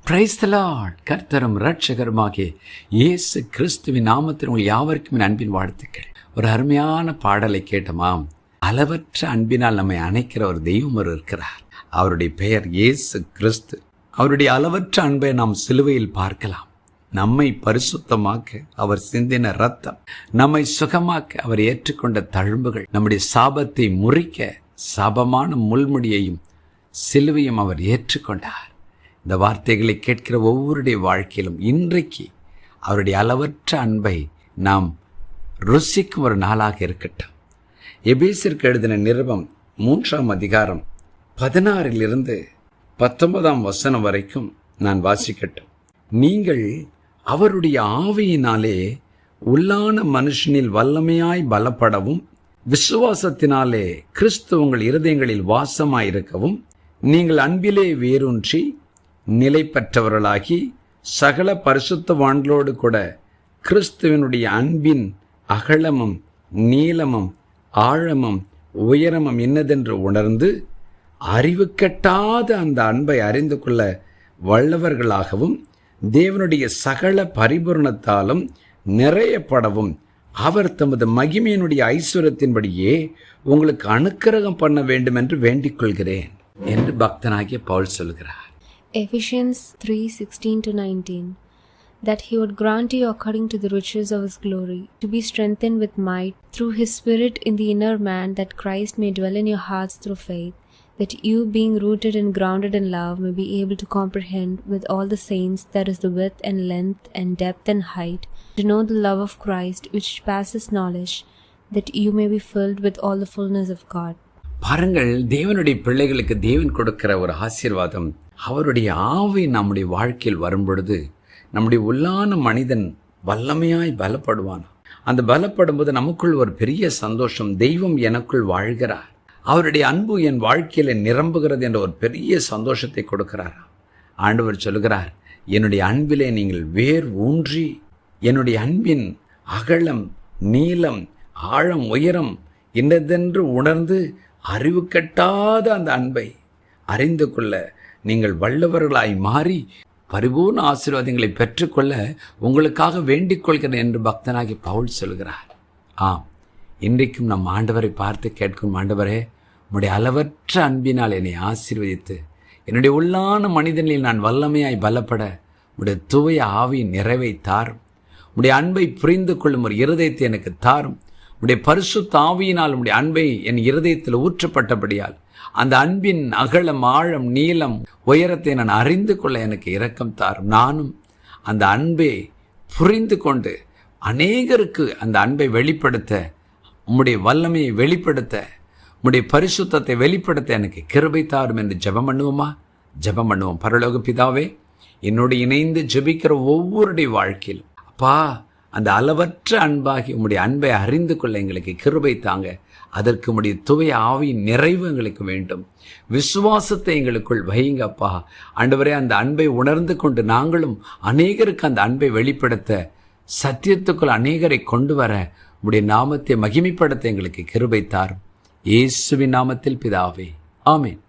Praise the Lord. கர்த்தரும் இரட்சகருமாகிய இயேசு கிறிஸ்துவின் நாமத்தில் உங்கள் யாவருக்கும் என் அன்பின் வாழ்த்துக்கள். ஒரு அருமையான பாடலை கேட்டோமாம். அளவற்ற அன்பினால் நம்மை அணைக்கிற ஒரு தெய்வம் இருக்கிறார். அவருடைய பெயர் இயேசு கிறிஸ்து. அவருடைய அளவற்ற அன்பை நாம் சிலுவையில் பார்க்கலாம். நம்மை பரிசுத்தமாக்க அவர் சிந்தின இரத்தம், நம்மை சுகமாக்க அவர் ஏற்றுக்கொண்ட தழும்புகள், நம்முடைய சாபத்தை முறிக்க சாபமான முள்முடியையும் சிலுவையும் அவர் ஏற்றுக்கொண்டார். இந்த வார்த்தைகளை கேட்கிற ஒவ்வொருடைய வாழ்க்கையிலும் இன்றைக்கு அவருடைய அளவற்ற அன்பை நாம் ருசிக்கும் ஒரு நாளாக இருக்கட்டும். எபேசியருக்கு எழுதின நிருபம் 3ஆம் அதிகாரம் 16 வரைக்கும் நான் வாசிக்கட்டும். நீங்கள் அவருடைய ஆவியினாலே உள்ளான மனுஷனில் வல்லமையாய் பலப்படவும், விசுவாசத்தினாலே கிறிஸ்து உங்கள் இருதயங்களில் வாசமாயிருக்கவும், நீங்கள் அன்பிலே வேரூன்றி நிலை பெற்றவர்களாகி சகல பரிசுத்தவான்களோடு கூட கிறிஸ்துவனுடைய அன்பின் அகலமும் நீளமும் ஆழமும் உயரமும் என்னதென்று உணர்ந்து அறிவு கெட்டாத அந்த அன்பை அறிந்து கொள்ள வல்லவர்களாகவும், தேவனுடைய சகல பரிபூரணத்தாலும் நிறையப்படவும் அவர் தமது மகிமையினுடைய ஐஸ்வர்யத்தின்படியே உங்களுக்கு அனுக்கிரகம் பண்ண வேண்டும் என்று வேண்டிக் கொள்கிறேன் என்று பக்தனாகிய பவுல் சொல்கிறார். Ephesians 3:16-19, that he would grant you according to the riches of his glory, to be strengthened with might through his Spirit in the inner man, that Christ may dwell in your hearts through faith, that you, being rooted and grounded in love, may be able to comprehend with all the saints that is the width and length and depth and height, to know the love of Christ which passes knowledge, that you may be filled with all the fullness of God. பாருங்கள், தேவனுடைய பிள்ளைகளுக்கு தேவன் கொடுக்கிற ஒரு ஆசீர்வாதம், அவருடைய ஆவி நம்முடைய வாழ்க்கையில் வரும்பொழுது நம்முடைய உள்ளான மனிதன் வல்லமையாய் பலப்படுவான். அந்த பலப்படும்போது நமக்குள் ஒரு பெரிய சந்தோஷம், தெய்வம் எனக்குள் வாழ்கிறார், அவருடைய அன்பு என் வாழ்க்கையில நிரம்புகிறது என்ற ஒரு பெரிய சந்தோஷத்தை கொடுக்கிறார். ஆண்டவர் சொல்கிறார், என்னுடைய அன்பிலே நீங்கள் வேர் ஊன்றி என்னுடைய அன்பின் அகலம் நீளம் ஆழம் உயரம் என்னதென்று உணர்ந்து அறிவு கட்டாத அந்த அன்பை அறிந்து கொள்ள நீங்கள் வல்லவர்களாய் மாறி பரிபூர்ண ஆசீர்வாதங்களை பெற்றுக்கொள்ள உங்களுக்காக வேண்டிக் கொள்கிறேன் என்று பக்தனாகி பவுல் சொல்கிறார். ஆம், இன்றைக்கும் நம் ஆண்டவரை பார்த்து கேட்கும், ஆண்டவரே, உம்முடைய அளவற்ற அன்பினால் என்னை ஆசீர்வதித்து என்னுடைய உள்ளான மனிதனில் நான் வல்லமையாய் பலப்பட உம்முடைய தூய ஆவியின் நிறைவை தாரும். உம்முடைய அன்பை புரிந்து கொள்ளும் ஒரு இருதயத்தை எனக்கு தாரும். உம்முடைய பரிசுத்த ஆவியினால் உம்முடைய அன்பை என் இருதயத்தில் ஊற்றப்பட்டபடியால் அந்த அன்பின் அகலம் ஆழம் நீளம் உயரத்தை நான் அறிந்து கொள்ள எனக்கு இரக்கம் தாரும். நானும் அந்த அன்பை புரிந்து கொண்டு அநேகருக்கு அந்த அன்பை வெளிப்படுத்த, உம்முடைய வல்லமையை வெளிப்படுத்த, உம்முடைய பரிசுத்தத்தை வெளிப்படுத்த எனக்கு கிருபை தாரும் என்று ஜெபம் பண்ணுவோமா? ஜெபம் பண்ணுவோம். பரலோக பிதாவே, என்னோடு இணைந்து ஜெபிக்கிற ஒவ்வொருடைய வாழ்க்கையிலும் அப்பா, அந்த அளவற்ற அன்பாகி உம்முடைய அன்பை அறிந்து கொள்ள எங்களுக்கு கிருபை தாங்க. அதற்கு உம்முடைய தூய ஆவியின் நிறைவு எங்களுக்கு வேண்டும். விசுவாசத்தை எங்களுக்குள் வையுங்கப்பா. ஆண்டவரே, அந்த அன்பை உணர்ந்து கொண்டு நாங்களும் அநேகருக்கு அந்த அன்பை வெளிப்படுத்த, சத்தியத்துக்குள் அநேகரை கொண்டு வர உம்முடைய நாமத்தை மகிமைப்படுத்த எங்களுக்கு கிருபை தாரும். இயேசுவின் நாமத்தில் பிதாவே, ஆமென்.